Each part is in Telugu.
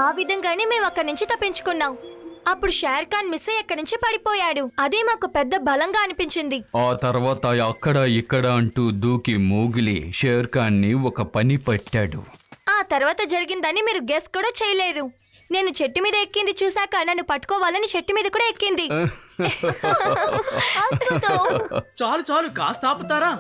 ఆ విధంగానే మేము అక్కడి నుంచి తప్పించుకున్నాం. అప్పుడు షేర్ ఖాన్ మిస్ అయ్యి అక్కడి నుంచి పడిపోయాడు. అదే మాకు పెద్ద బలంగా అనిపించింది. ఆ తర్వాత అక్కడ ఇక్కడ అంటూ దూకి మోగిలి షేర్ ఖాన్ ని ఒక పని పట్టాడు. ఆ తర్వాత జరిగిందని మీరు గెస్ కూడా చేయలేరు. నేను చెట్టు మీద ఎక్కింది చూశాక నన్ను పట్టుకోవాలని చెట్టు మీద కూడా ఎక్కింది. చాలు చాలు, కాస్త ఆపుతారా?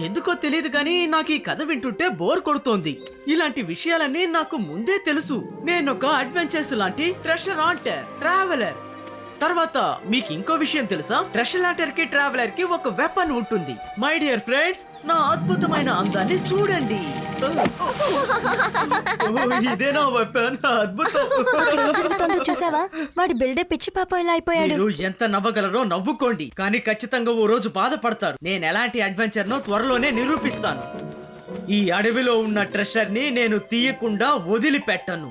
ఎందుకో తెలియదు కానీ నాకు ఈ కథ వింటుంటే బోర్ కొడుతోంది. ఇలాంటి విషయాలన్నీ నాకు ముందే తెలుసు. నేను ఒక అడ్వెంచర్స్ లాంటి ట్రెషర్ హంటర్, ట్రావెలర్. తర్వాత మీకు ఇంకో విషయం తెలుసా? ట్రెషర్ హంటర్ కి ట్రావెలర్ కి ఒక వెపన్ ఉంటుంది. మై డియర్ ఫ్రెండ్స్, నా అద్భుతమైన అందాన్ని చూడండి. ఇదే నా వెపన్. అద్భుతం. చూసావా, వాడి బిల్డప్ ఇచ్చి పాప ఇలా అయిపోయాడు. మీరు ఎంత నవ్వగలరో నవ్వుకోండి, కానీ ఖచ్చితంగా ఓ రోజు బాధపడతారు. నేను ఎలాంటి అడ్వెంచర్ నో త్వరలోనే నిరూపిస్తాను. ఈ అడవిలో ఉన్న ట్రెషర్ ని నేను తీయకుండా వదిలిపెట్టను.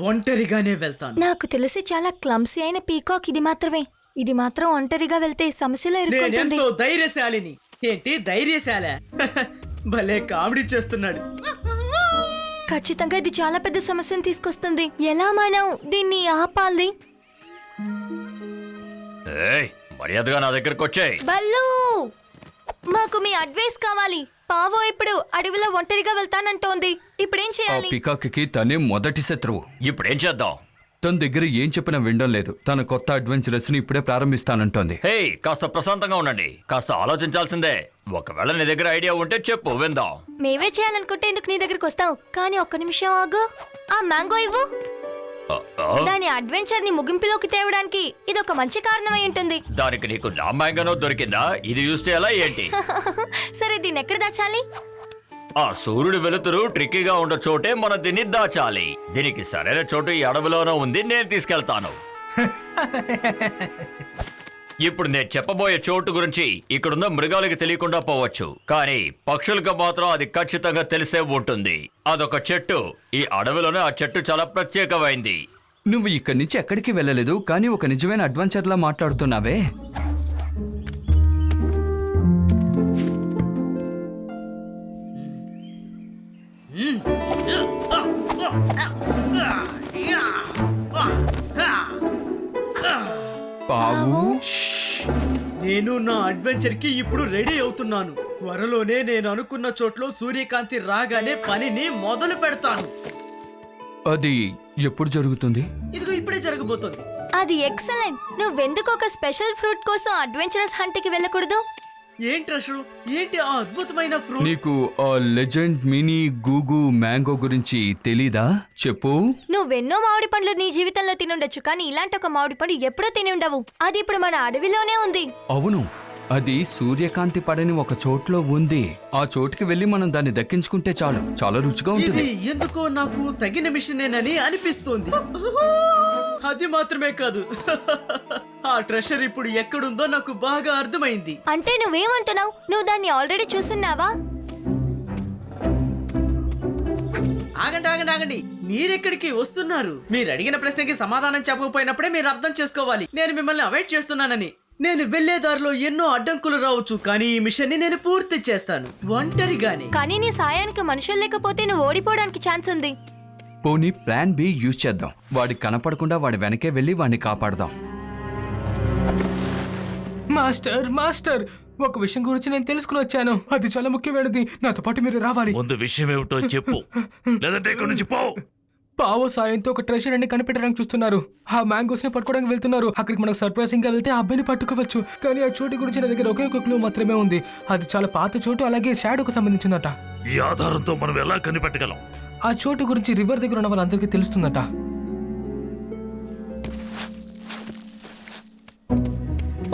ఒంటరిగానే వెళ్తాను. నాకు తెలిసి చాలా క్లమ్సీ అయిన పీకాక్ ఇది మాత్రం ఒంటరిగా వెళ్తే సమస్యలో ఇరుక్కుంటుంది. నేనెంతో ధైర్యశాలిని. ఏంటి ధైర్యశాల? భలే కామెడీ చేస్తున్నాడు. ఖచ్చితంగా ఇది చాలా పెద్ద సమస్యను తీసుకొస్తుంది. ఎలా మనం దీన్ని ఆపాలి? మర్యాదగా నా దగ్గరకు వచ్చేయ్. బల్లు, మాకు మీ అడ్వైస్ కావాలి. పావో ఇప్పుడు అడవిలో ఒంటరిగా వెళ్తానంటోంది. ఇప్పుడేం ఆ చేయాలి? పికాక్కి తనే మొదటి శత్రువు. ఇప్పుడేం చేద్దాం? తన దగ్గర ఏం చెప్పినా వినడం లేదు. తన కొత్త అడ్వెంచరస్ ని ఇప్పుడే ప్రారంభిస్తానంటోంది. హే, కాస్త ప్రశాంతంగా ఉండండి. కాస్త ఆలోచించాల్సిందే. ఒకవేళ నీ దగ్గర ఐడియా ఉంటే చెప్పు, విందాం. మేవే చేయాలనుకుంటే ఎందుకు నీ దగ్గరికి వస్తావు? కానీ ఒక్క నిమిషం ఆగు. ఆ మ్యాంగో ఇవ్వు. దాని అడ్వెంచర్ ని ముగింపులోకి తేవడానికి ఇది ఒక మంచి కారణమై ఉంటుంది. దానికి నీకు నా మ్యాంగనో దొరికిందా? ఇది యూస్ చేయాలా ఏంటి? సరే, దీన్ని ఎక్కడ దాచాలి? ఆ సూర్యుడు వెలుతురు ట్రిక్కీగా ఉండే చోటే మనం దీన్ని దాచాలి. దీనికి సరైన చోటు ఈ అడవిలోనే ఉంది. నేను తీసుకెళ్తాను. ఇప్పుడు నేను చెప్పబోయే చోటు గురించి ఇక్కడున్న మృగాలకి తెలియకుండా పోవచ్చు, కానీ పక్షులకు మాత్రం అది ఖచ్చితంగా తెలిసే ఉంటుంది. అదొక చెట్టు. ఈ అడవిలోనే ఆ చెట్టు చాలా ప్రత్యేకమైంది. నువ్వు ఇక్కడి నుంచి ఎక్కడికి వెళ్ళలేదు, కానీ ఒక నిజమైన అడ్వెంచర్లా మాట్లాడుతున్నావే. పావు, నేను నా అడ్వెంచర్ కి ఇప్పుడు రెడీ అవుతున్నాను. త్వరలోనే నేను అనుకున్న చోట్లో సూర్యకాంతి రాగానే పనిని మొదలు పెడతాను. అది ఎప్పుడు జరుగుతుంది? ఇదిగో ఇప్పుడే జరగబోతోంది. అది ఎక్సలెంట్. నువ్వెందుకు ఒక స్పెషల్ ఫ్రూట్ కోసం అడ్వెంచరస్ హంట్ కి వెళ్ళకూడదు? ఏంటి ఆ అద్భుతమైన ఫ్రూట్? నీకు ఆ లెజెండ్ మినీ గూగు మ్యాంగో గురించి తెలీదా? చెప్పు. నువ్వెన్నో మామిడి పండ్లు నీ జీవితంలో తినుండొచ్చు, కానీ ఇలాంటి ఒక మామిడి పండు ఎప్పుడూ తిని ఉండవు. అది ఇప్పుడు మన అడవిలోనే ఉంది. అవును, అది సూర్యకాంతి పడని ఒక చోట్లో ఉంది. ఆ చోటుకి వెళ్ళి మనం దాన్ని దక్కించుకుంటే చాలు. చాలా రుచిగా ఉంటుంది. ఇది ఎందుకో నాకు తగిన మిషనేనని అనిపిస్తోంది. అది మాత్రమే కాదు, ఆ ట్రెషర్ ఇప్పుడు ఎక్కడుందో నాకు బాగా అర్థమైంది. అంటే నువ్వేమంటున్నావు? నువ్వు దాన్ని ఆల్రెడీ చూసున్నావా? ఆగండి, మీరెక్కడికి వస్తున్నారు? మీరు అడిగిన ప్రశ్నకి సమాధానం చెప్పకపోయినప్పుడే మీరు అర్థం చేసుకోవాలి నేను మిమ్మల్ని అవాయిడ్ చేస్తున్నానని. నేను వెళ్లే దారిలో ఎన్నో అడ్డంకులు రావచ్చు, కానీ ఈ మిషన్ ని నేను పూర్తి చేస్తాను ఒంటరిగానే. కానీ నీ సాయానికి మనుషులు లేకపోతే నువ్వు ఓడిపోవడానికి ఛాన్స్ ఉంది. పోనీ ప్లాన్ బి యూజ్ చేద్దాం. వాడికి కనపడకుండా వాడి వెనకే వెళ్ళి వాడిని కాపాడదాం. మాస్టర్, ఒక విషయం గురించి నేను తెలుసుకుని వచ్చాను. అది చాలా ముఖ్యమైనది. నాతో పాటు మీరు రావాలి. ముందు విషయం ఏమిటో చెప్పు, లేదంటే ఇక్కడి నుంచి పో. పావో సాయంతో ఒక ట్రెషర్ ని కనిపెట్టడానికి చూస్తున్నారు. ఆ మ్యాంగోస్ ని పట్టుకోవడానికి వెళ్తున్నారు. అక్కడికి మనకు సర్ప్రైజింగ్ గా వెళ్తే ఆ అబ్బాయిని పట్టుకోవచ్చు. కానీ ఆ చోటు గురించి నా దగ్గర ఒకే ఒక క్లూ మాత్రమే ఉంది. అది చాలా పాత చోటు, అలాగే షాడోకు సంబంధించిందట. ఈ ఆధారంతో మనం ఎలా కనిపెట్టగలం? ఆ చోటు గురించి రివర్ దగ్గర ఉన్న వాళ్ళందరికీ తెలుస్తుందట.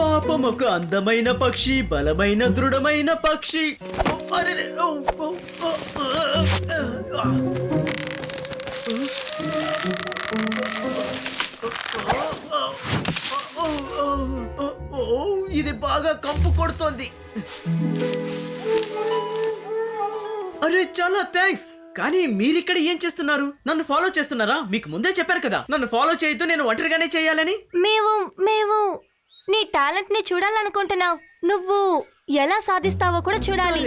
పాపం, ఒక అందమైన పక్షి, బలమైన దృఢమైన పక్షి. ఇది బాగా కంపు కొడుతోంది. అరే, చాలా థ్యాంక్స్. కానీ మీరిక్కడ ఏం చేస్తున్నారు? నన్ను ఫాలో చేస్తున్నారా? మీకు ముందే చెప్పారు కదా నన్ను ఫాలో చేయొద్దు, నేను ఒంటరిగానే చేయాలని. మేము నీ టాలెంట్ ని చూడాలనుకుంటున్నావు. నువ్వు ఎలా సాధిస్తావో కూడా చూడాలి.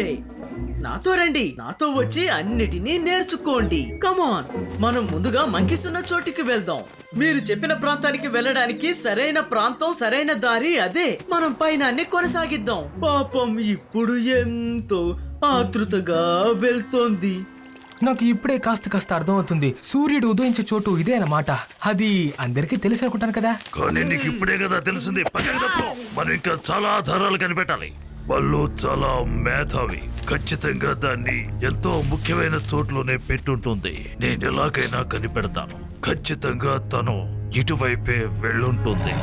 నాతో రండి, నాతో వచ్చి అన్నిటినీ నేర్చుకోండి. కమాన్, మనం ముందుగా మంకీస్ ఉన్న చోటికి వెళ్దాం. మీరు చెప్పిన ప్రాంతానికి వెళ్ళడానికి సరైన ప్రాంతం, సరైన దారి అదే. మనం పయనాన్ని కొనసాగిద్దాం. పాపం ఇప్పుడు ఎంతో ఆతృతగా వెళ్తోంది. నాకు ఇప్పుడే కాస్త అర్థమవుతుంది. సూర్యుడు ఉదయించే చోటు ఇదే అన్నమాట. అది అందరికీ తెలిసి అనుకుంటాను కదా. కానీ నీకు ఇప్పుడే కదా తెలిసింది. పక్కన తప్పు. మనం ఇంకా చాలా ఆధారాలు కనిపెట్టాలి. వాళ్ళు చాలా మేధావి. ఖచ్చితంగా దాన్ని ఎంతో ముఖ్యమైన చోట్లోనే పెట్టుంటుంది. నేను ఎలాగైనా కనిపెడతాను. ఖచ్చితంగా తను ఇటువైపే వెళ్ళుంటుంది.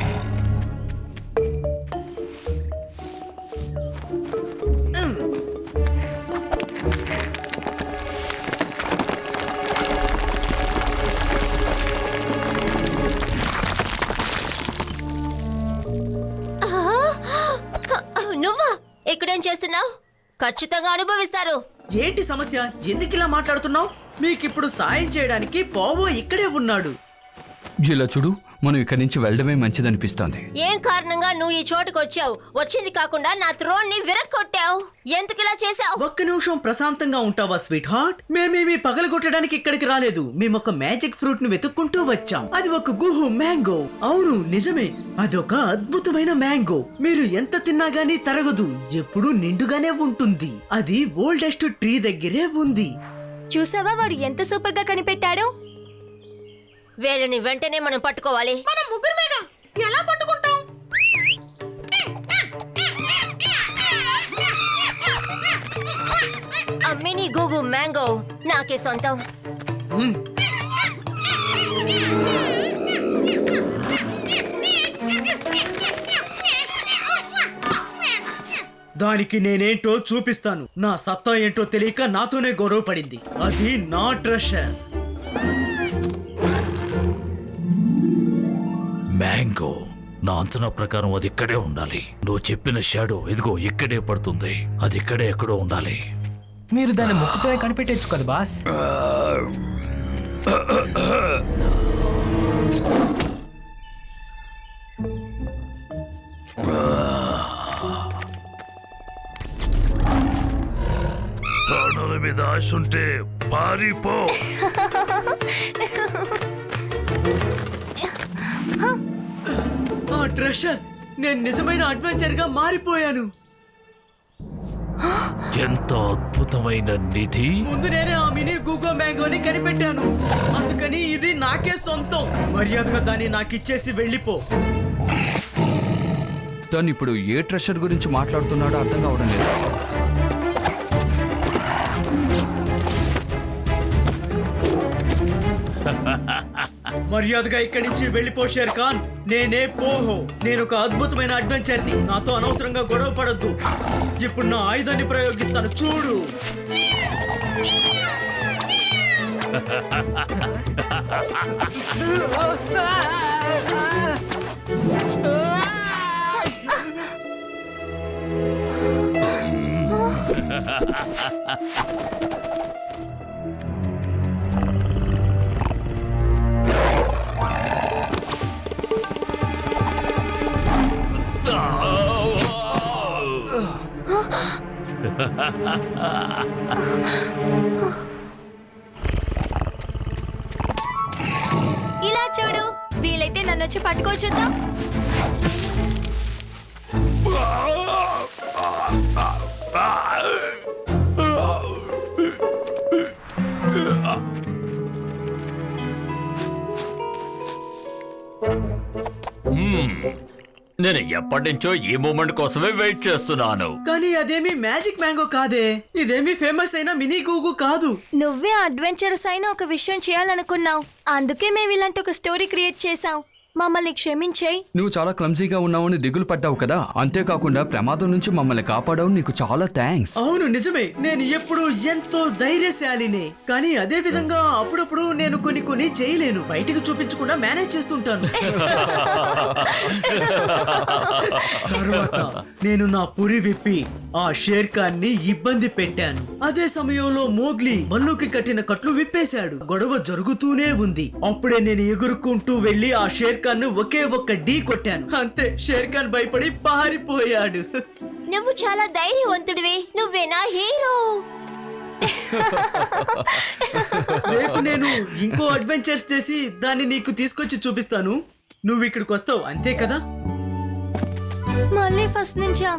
నువ్వా ఇక్కడేం చేస్తున్నావు? ఖచ్చితంగా అనుభవిస్తారు. ఏంటి సమస్య? ఎందుకు ఇలా మాట్లాడుతున్నావు? మీకిప్పుడు సాయం చేయడానికి పోవో ఇక్కడే ఉన్నాడు. ఇలా చూడు, మనం ఇక్కడి నుంచి వెళ్ళడమే మంచిదనిపిస్తోంది. ఏం కారణంగా నువ్వు ఈ చోటుకు వచ్చావు? వచ్చింది కాకుండా నా థ్రోన్ ని విరక్కొట్టావు. ఎందుకు ఇలా చేసావు? ఒక్క నిమిషం ప్రశాంతంగా ఉంటావా స్వీట్ హార్ట్? మేమేమి పగలగొట్టడానికి ఇక్కడికి రాలేదు. మేము ఒక మ్యాజిక్ ఫ్రూట్ ని వెతుక్కుంటూ వచ్చాం. అది ఒక గుహు మ్యాంగో. అవును, నిజమే, అదొక అద్భుతమైన మ్యాంగో. మీరు ఎంత తిన్నా గానీ తరగదు, ఎప్పుడూ నిండుగానే ఉంటుంది. అది ఓల్డెస్ట్ ట్రీ దగ్గరే ఉంది. చూసావా వాడు ఎంత సూపర్ గా కనిపెట్టాడు? వేలని వెంటనే మనం పట్టుకోవాలి. మనం ముగ్గురమేగా, ఎలా పట్టుకుంటాం? ఆ మినీ గూగు మ్యాంగో నాకే సొంతం. దానికి నేనేంటో చూపిస్తాను. నా సత్తా ఏంటో తెలియక నాతోనే గొడవ పడింది. అది నా ట్రెషర్. మ్యాంగో. నా అంచనా ప్రకారం అది ఇక్కడే ఉండాలి. నువ్వు చెప్పిన షాడో ఇదిగో ఇక్కడే పడుతుంది. అది ఇక్కడే ఎక్కడో ఉండాలి. మీరు దాన్ని ముక్కుతోనే కనిపెట్టచ్చు కదా బాస్. ప్రాణాల మీద ఆశ ఉంటే పారిపో. ఆ ట్రెషర్, నేను నిజమైన అడ్వెంచర్ గా మారిపోయాను. ఎంత అద్భుతమైన నిధి. ముందు నేనే ఆ మినీ గూగో మ్యాంగోని కనిపెట్టాను. అందుకని ఇది నాకే సొంతం. మర్యాదగా దాన్ని నాకిచ్చేసి వెళ్ళిపో. తను ఇప్పుడు ఏ ట్రెషర్ గురించి మాట్లాడుతున్నాడో అర్థం కావడం లేదు. మర్యాదగా ఇక్కడి నుంచి వెళ్ళిపో షేర్ ఖాన్. నేనే పోహో. నేను ఒక అద్భుతమైన అడ్వెంచర్ ని. నాతో అనవసరంగా గొడవ పడొద్దు. ఇప్పుడు నా ఆయుధాన్ని ప్రయోగిస్తాను, చూడు. ఇలా చూడు, వీలైతే నన్ను వచ్చి పట్టుకో చూద్దాం. నేను ఎప్పటి నుంచో ఈ మూమెంట్ కోసమే వెయిట్ చేస్తున్నాను. కానీ అదేమి మ్యాజిక్ మ్యాంగో కాదే. ఇదేమి ఫేమస్ అయిన మినీ గూగు కాదు. నువ్వే అడ్వెంచరస్ అయిన ఒక విషయం చేయాలనుకున్నావు. అందుకే మేము ఇలాంటి ఒక స్టోరీ క్రియేట్ చేసాం. మమ్మల్ని క్షమించేయి. నువ్వు చాలా క్లమ్జీగా ఉన్నావని దిగులు పడ్డావు కదా. అంతేకాకుండా ప్రమాదం నుంచి మమ్మల్ని కాపాడావు. నీకు చాలా థ్యాంక్స్. అవును, నిజమే. నేను ఎప్పుడు ఎంతో ధైర్యశాలినే. కానీ అదే విధంగా అప్పుడప్పుడు నేను కొన్ని చేయలేను. బయటికి చూపించకుండా మేనేజ్ చేస్తుంటాను. తర్వాత నేను నా పురి విప్పి ఆ షేర్ ఖాన్ ని ఇబ్బంది పెట్టాను. అదే సమయంలో మోగ్లీ మల్లుకి కట్టిన కట్లు విప్పేశాడు. గొడవ జరుగుతూనే ఉంది. అప్పుడే నేను ఎగురుకుంటూ వెళ్లి ఆ షేర్ ఖాన్ ను ఒకే ఒక్క ఢీ కొట్టాను. అంతే, షేర్ ఖాన్ భయపడి పారిపోయాడు. నువ్వు చాలా ధైర్యవంతుడివి. నువ్వే నా హీరో. రేపు నేను ఇంకో అడ్వెంచర్స్ చేసి దాన్ని నీకు తీసుకొచ్చి చూపిస్తాను. నువ్వు ఇక్కడికి వస్తావు అంతే కదా? మళ్ళీ ఫస్ట్ నుంచా?